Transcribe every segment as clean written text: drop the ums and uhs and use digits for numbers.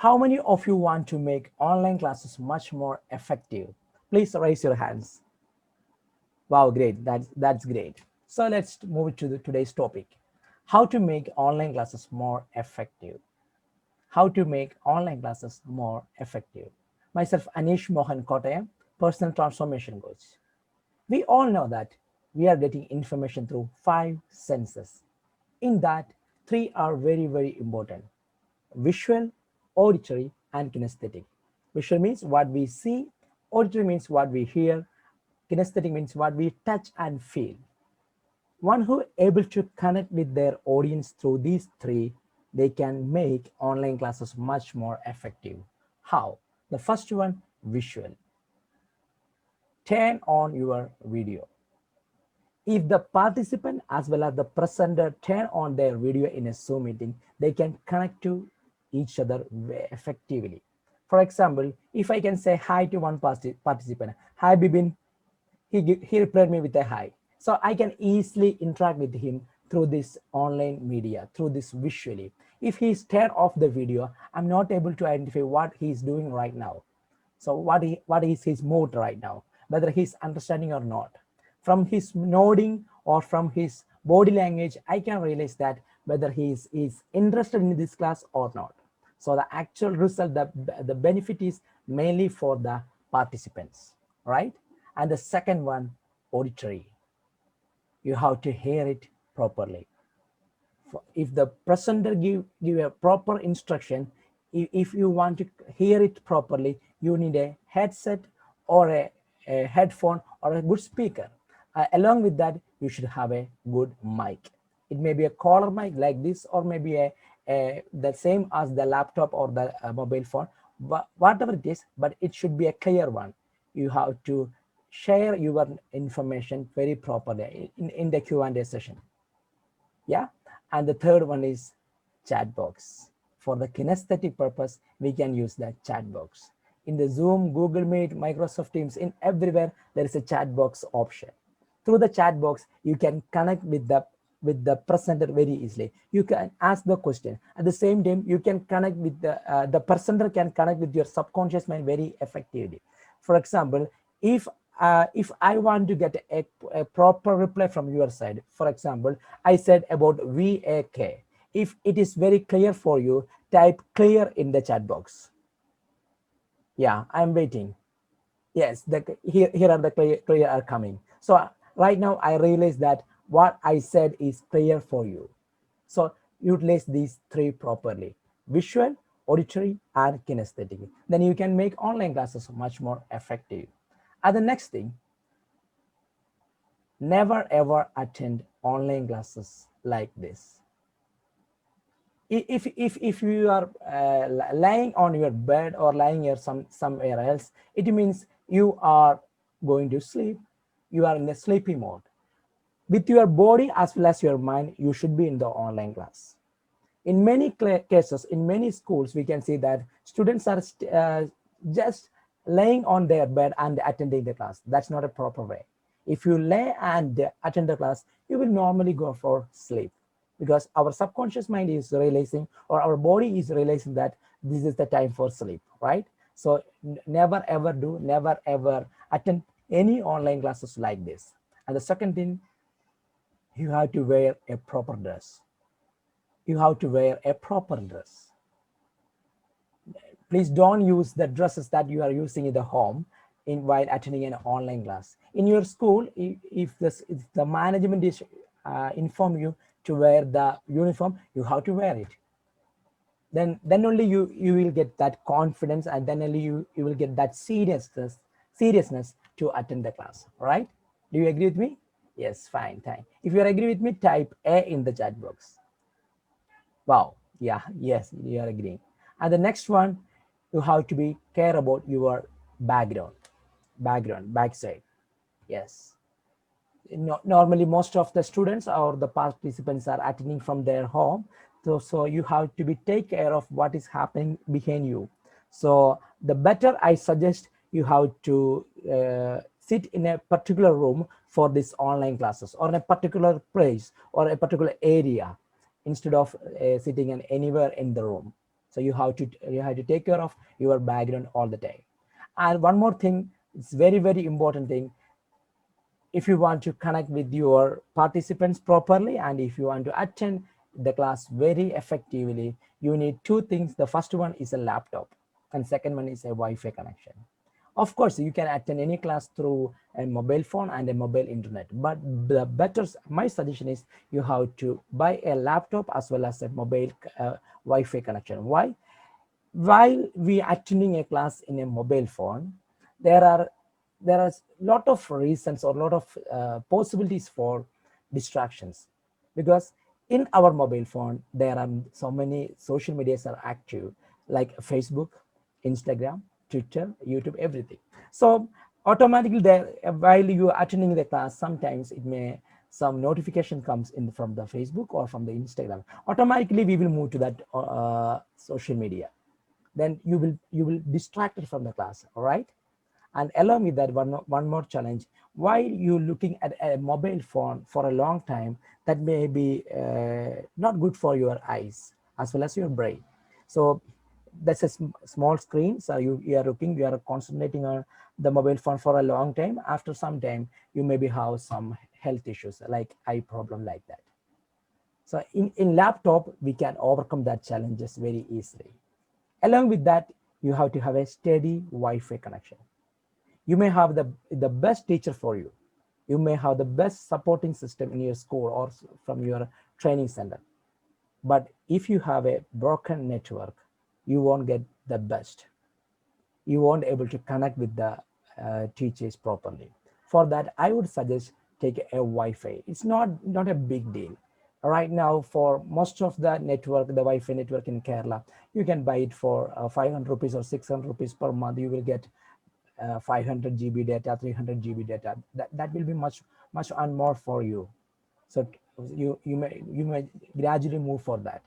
How many of you want to make online classes much more effective? Please raise your hands. Wow, great. That's great. So let's move to today's topic. How to make online classes more effective. How to make online classes more effective. Myself, Anish Mohan Kottayam, personal transformation coach. We all know that we are getting information through five senses. In that, three are very, very important: visual, auditory, and kinesthetic. Visual means what we see, auditory means what we hear, kinesthetic means what we touch and feel. One who able to connect with their audience through these three, they can make online classes much more effective. How? The first one, visual. Turn on your video. If the participant as well as the presenter turn on their video in a Zoom meeting, they can connect to each other effectively. For example, if I can say hi to one participant, hi Bibin, he replied me with a hi. So I can easily interact with him through this online media, through this visually. If he's turned off the video, I'm not able to identify what he's doing right now. So what is his mood right now, whether he's understanding or not. From his nodding or from his body language, I can realize that whether he is interested in this class or not. So the actual result, the benefit is mainly for the participants, right? And the second one, auditory. You have to hear it properly. If the presenter give a proper instruction, if you want to hear it properly, you need a headset or a headphone or a good speaker. Along with that, you should have a good mic. It may be a collar mic like this, or maybe the same as the laptop or the mobile phone, but whatever it is, but it should be a clear one. You have to share your information very properly in the Q&A session. Yeah. And the third one is chat box. For the kinesthetic purpose, we can use the chat box. In the Zoom, Google Meet, Microsoft Teams, in everywhere, there is a chat box option. Through the chat box, you can connect with the presenter very easily. You can ask the question. At the same time, you can connect with the presenter can connect with your subconscious mind very effectively. For example, if I want to get a proper reply from your side, for example, I said about VAK. If it is very clear for you, type clear in the chat box. Yeah, I'm waiting. Yes, here are the clear are coming. So right now I realize that what I said is clear for you. So utilize these three properly: visual, auditory, and kinesthetic. Then you can make online classes much more effective. And the next thing, never ever attend online classes like this. If you are lying on your bed or lying here somewhere else, it means you are going to sleep. You are in the sleepy mode. With your body as well as your mind, you should be in the online class. In many cases, in many schools, we can see that students are just laying on their bed and attending the class. That's not a proper way. If you lay and attend the class, you will normally go for sleep, because our subconscious mind is realizing, or our body is realizing, that this is the time for sleep, right? So never ever never ever attend any online classes like this. And the second thing, you have to wear a proper dress. You have to wear a proper dress. Please don't use the dresses that you are using in the home while attending an online class. In your school, if the management is inform you to wear the uniform, you have to wear it. Then only you will get that confidence, and then only you will get that seriousness to attend the class. Right? Do you agree with me? Yes, fine, thank. If you agree with me, type A in the chat box. Wow, yeah, yes, you are agreeing. And the next one, you have to be care about your backside. Yes. Normally, most of the students or the participants are attending from their home. So you have to be take care of what is happening behind you. So the better, I suggest you have to sit in a particular room for these online classes, or in a particular place or a particular area, instead of sitting in anywhere in the room. So you have to take care of your background all the time. And one more thing, it's very important thing. If you want to connect with your participants properly and if you want to attend the class very effectively, you need two things. The first one is a laptop and second one is a Wi-Fi connection. Of course you can attend any class through a mobile phone and a mobile internet, but the better, my suggestion is you have to buy a laptop as well as a mobile Wi-Fi connection. Why? While we attending a class in a mobile phone, there are there are lot of reasons or lot of possibilities for distractions, because in our mobile phone there are so many social medias are active, like Facebook, Instagram, Twitter, YouTube, everything. So automatically there, while you are attending the class, sometimes it may some notification comes in from the Facebook or from the Instagram. Automatically we will move to that social media, then you will distracted from the class. All right. And along with that, one more challenge. While you looking at a mobile phone for a long time, that may be not good for your eyes as well as your brain. So that's a small screen, so you are looking, you are concentrating on the mobile phone for a long time. After some time you maybe have some health issues like eye problem, like that. So in laptop we can overcome that challenges very easily. Along with that, you have to have a steady Wi-Fi connection. You may have the best teacher for you. You may have the best supporting system in your school or from your training center. But if you have a broken network, you won't get the best. You won't able to connect with the teachers properly. For that, I would suggest take a Wi-Fi. It's not a big deal. Right now, for most of the network, the Wi-Fi network in Kerala, you can buy it for 500 rupees or 600 rupees per month. You will get 500 GB data, 300 GB data. That will be much and more for you. So you may gradually move for that.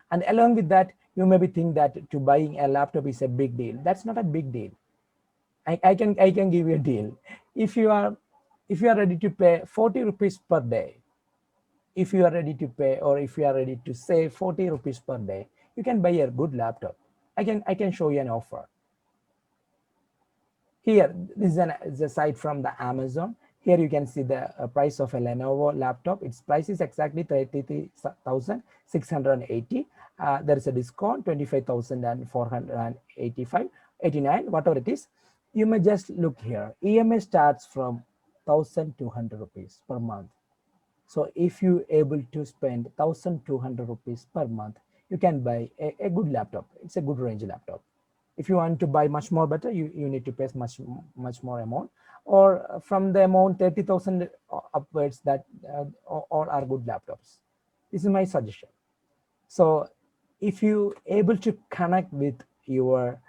And along with that, you maybe think that to buying a laptop is a big deal. That's not a big deal. I can give you a deal. If you are if you are ready to pay 40 rupees per day, if you are ready to pay or if you are ready to save 40 rupees per day, you can buy a good laptop. I can show you an offer. Here, this is a site from the Amazon. Here you can see the price of a Lenovo laptop. Its price is exactly 33,680. There is a discount 25,485, 89, whatever it is. You may just look here. EMI starts from 1,200 rupees per month. So if you able to spend 1,200 rupees per month, you can buy a good laptop. It's a good range laptop. If you want to buy much more better, you need to pay much more amount, or from the amount 30,000 upwards, that all are good laptops. This is my suggestion. So if you able to connect with your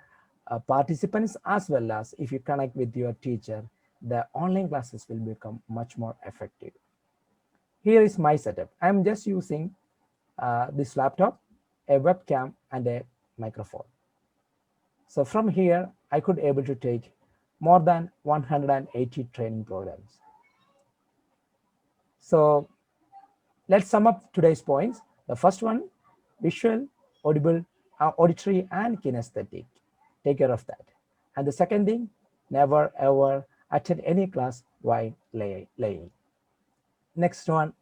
participants as well as if you connect with your teacher, the online classes will become much more effective. Here is my setup. I'm just using this laptop, a webcam and a microphone. So from here, I could able to take more than 180 training programs. So let's sum up today's points. The first one, visual, audible, auditory, and kinesthetic. Take care of that. And the second thing, never ever attend any class while laying. Next one,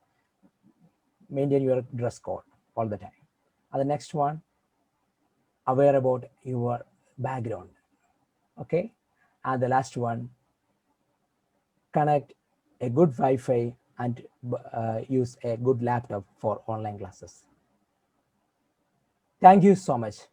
maintain your dress code all the time. And the next one, aware about your background. Okay. And the last one, connect a good Wi-Fi and use a good laptop for online classes. Thank you so much.